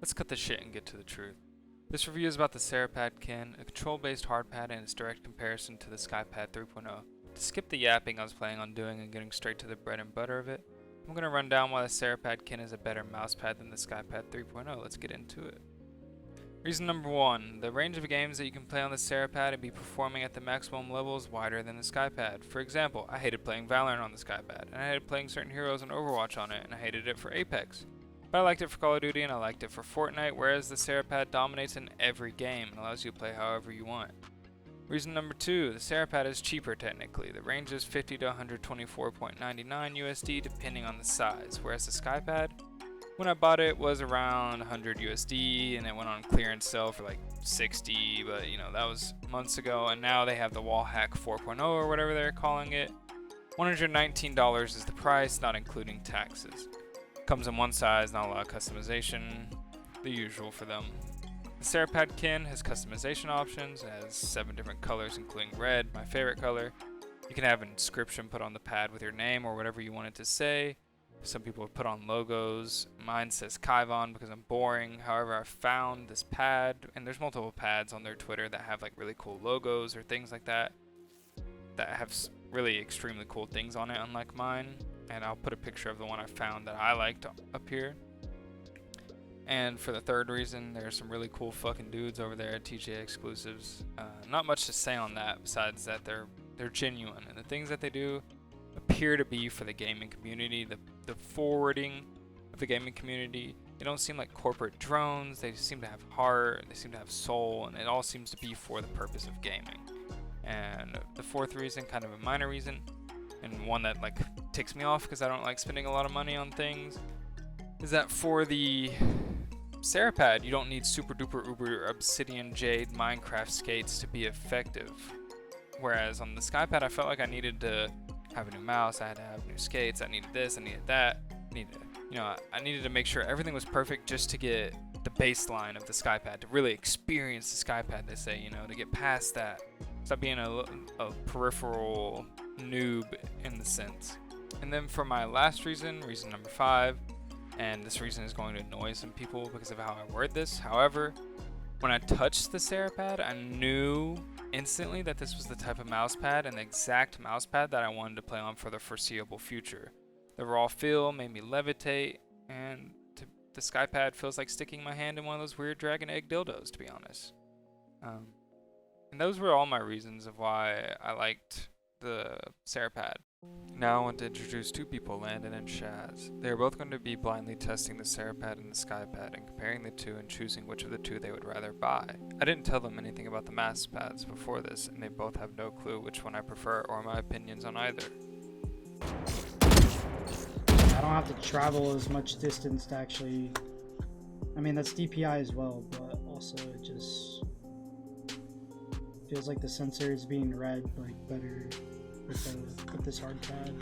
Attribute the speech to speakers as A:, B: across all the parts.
A: Let's cut the shit and get to the truth. This review is about the Cerapad Kin, a control-based hardpad and its direct comparison to the Skypad 3.0. To skip the yapping I was planning on doing and getting straight to the bread and butter of it, I'm going to run down why the Cerapad Kin is a better mousepad than the Skypad 3.0. Let's get into it. Reason number 1, the range of games that you can play on the Cerapad and be performing at the maximum level is wider than the Skypad. For example, I hated playing Valorant on the Skypad, and I hated playing certain heroes in Overwatch on it, and I hated it for Apex. But I liked it for Call of Duty and I liked it for Fortnite, whereas the Cerapad dominates in every game and allows you to play however you want. Reason number 2, the Cerapad is cheaper technically. The range is $50 to $124.99 USD depending on the size, whereas the Skypad, when I bought it, was around 100 USD and it went on clearance sale for like 60, but you know, that was months ago, and now they have the wall hack 4.0 or whatever they're calling it. $119 is the price, not including taxes. Comes in one size, not a lot of customization, the usual for them. The Cerapad Kin has customization options. It has 7 different colors including red, my favorite color. You can have an inscription put on the pad with your name or whatever you want it to say. Some people have put on logos. Mine says Kaivan because I'm boring. However, I found this pad, and there's multiple pads on their Twitter that have like really cool logos or things like that have really extremely cool things on it, unlike mine. And I'll put a picture of the one I found that I liked up here. And for the third reason, there's some really cool fucking dudes over there at tjexclusives. Not much to say on that besides that they're genuine, and the things that they do appear to be for the gaming community, the forwarding of the gaming community. They don't seem like corporate drones. They seem to have heart, they seem to have soul, and it all seems to be for the purpose of gaming. And the fourth reason, kind of a minor reason, and one that like ticks me off because I don't like spending a lot of money on things, is that for the Cerapad, you don't need super duper uber obsidian jade Minecraft skates to be effective. Whereas on the Skypad, I felt like I needed to have a new mouse, I had to have new skates, I needed this, I needed that, I needed to make sure everything was perfect just to get the baseline of the Skypad, to really experience the Skypad, they say, to get past that. Stop being a peripheral noob in the sense. And then for my last reason number 5, and this reason is going to annoy some people because of how I word this. However, when I touched the Cerapad, I knew instantly that this was the type of mousepad and the exact mousepad that I wanted to play on for the foreseeable future. The raw feel made me levitate, and the Skypad feels like sticking my hand in one of those weird dragon egg dildos, to be honest. And those were all my reasons of why I liked the Cerapad. Now I want to introduce 2 people, Landon and Shaz. They are both going to be blindly testing the Cerapad and the Skypad and comparing the two and choosing which of the 2 they would rather buy. I didn't tell them anything about the mousepads before this, and they both have no clue which one I prefer or my opinions on either.
B: I don't have to travel as much distance to actually... I mean, that's DPI as well, but also it just feels like the sensor is being read like better with this hard pad.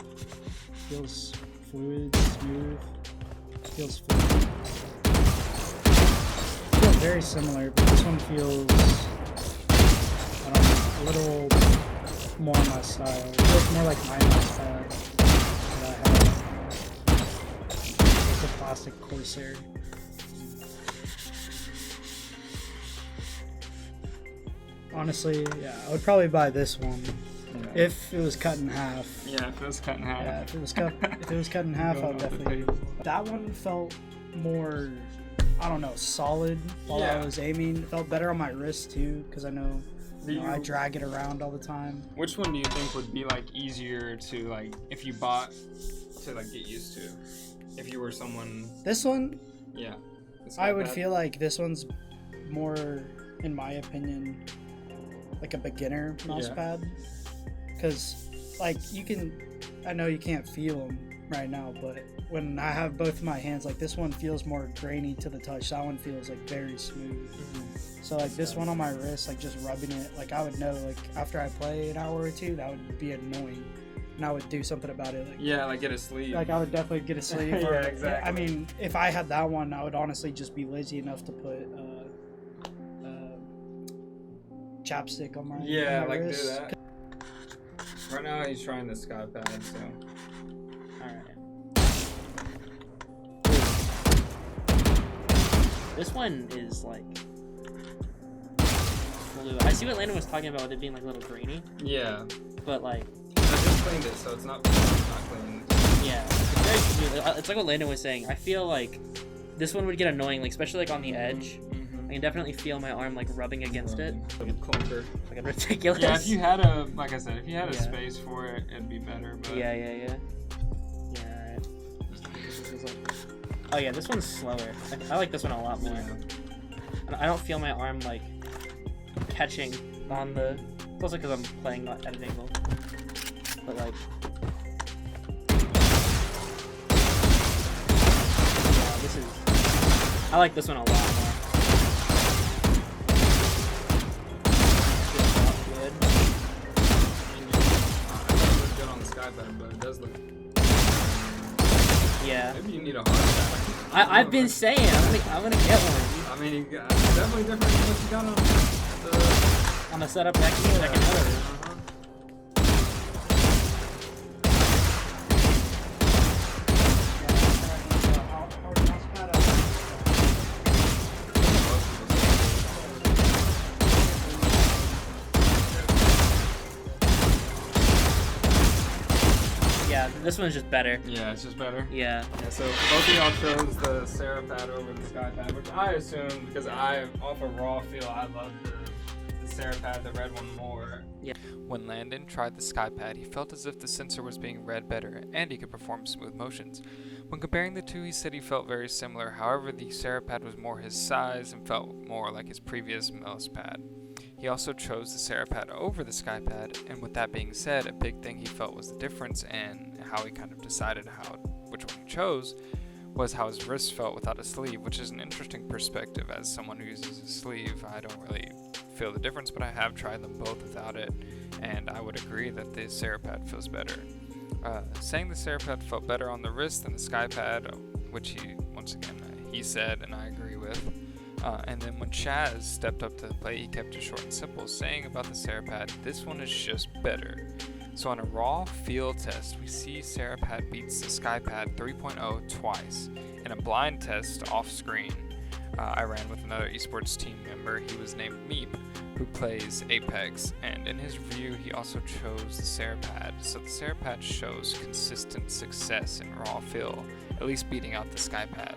B: Feels fluid, smooth. Feels fluid. Feels very similar, but this one feels, I don't know, a little more my style. It feels more like my mouse pad that I have. It's a plastic Corsair. Honestly, yeah, I would probably buy this one. Yeah. If it was cut in half.
A: Yeah, if it was cut in half.
B: Yeah, if it was cut in half, I'd definitely. That one felt more, I don't know, solid while I was aiming. It felt better on my wrist too, because I know, I drag it around all the time.
A: Which one do you think would be like easier to like, if you bought, to like get used to? If you were someone.
B: This one.
A: Yeah.
B: I would feel like this one's more, in my opinion, like a beginner mousepad. Because, like, I know you can't feel them right now, but when I have both of my hands, like, this one feels more grainy to the touch. That one feels, like, very smooth. Mm-hmm. So, like, this one on my wrist, like, just rubbing it, like, I would know, like, after I play an hour or 2, that would be annoying. And I would do something about it. Like,
A: yeah, like, get a sleeve.
B: Like, I would definitely get a sleeve.
A: Yeah, exactly.
B: I mean, if I had that one, I would honestly just be lazy enough to put chapstick on my wrist.
A: Do that. Right now he's trying the Skypad, so. Alright.
C: This one is like blue. I see what Landon was talking about with it being like a little grainy.
A: Yeah.
C: But like.
A: I just cleaned it, so it's not clean.
C: Yeah, it's very smooth. It's like what Landon was saying. I feel like this one would get annoying, like especially like on the edge. I can definitely feel my arm like rubbing against it.
A: Clunker.
C: Like a ridiculous.
A: Yeah, if you had a, like I said, if you had a space for it, it'd be better. But
C: Yeah, alright. This is like... Oh yeah, this one's slower. I like this one a lot more. And I don't feel my arm like catching on the... It's also because I'm playing at an angle. But like... Yeah, this is... I like this one a lot more. Good.
A: It looks good on the Skypad, but it does look...
C: Yeah.
A: Maybe you need a hard back.
C: I've been saying, I'm gonna get one.
A: I mean, you got, it's definitely different than what you got on
C: the setup second motor. Yeah, this one's just better.
A: Yeah, it's just better.
C: Yeah.
A: Yeah, so both of y'all chose the Cerapad over the Skypad, which I assumed, because I, off a raw feel, I love the Cerapad, the red one, more.
C: Yeah.
A: When Landon tried the Skypad, he felt as if the sensor was being read better, and he could perform smooth motions. When comparing the two, he said he felt very similar. However, the Cerapad was more his size and felt more like his previous mousepad. He also chose the Cerapad over the Skypad, and with that being said, a big thing he felt was the difference, and how he kind of decided which one he chose was how his wrist felt without a sleeve, which is an interesting perspective. As someone who uses a sleeve, I don't really feel the difference, but I have tried them both without it, and I would agree that the Cerapad feels better. Saying the Cerapad felt better on the wrist than the Skypad, which he, once again, he said, and I agree with. And then when Chaz stepped up to the plate, he kept it short and simple, saying about the Cerapad, this one is just better. So on a raw field test, we see Cerapad beats the Skypad 3.0 twice. In a blind test off screen, I ran with another esports team member. He was named Meep, who plays Apex, and in his review, he also chose the Cerapad. So the Cerapad shows consistent success in raw feel, at least beating out the Skypad.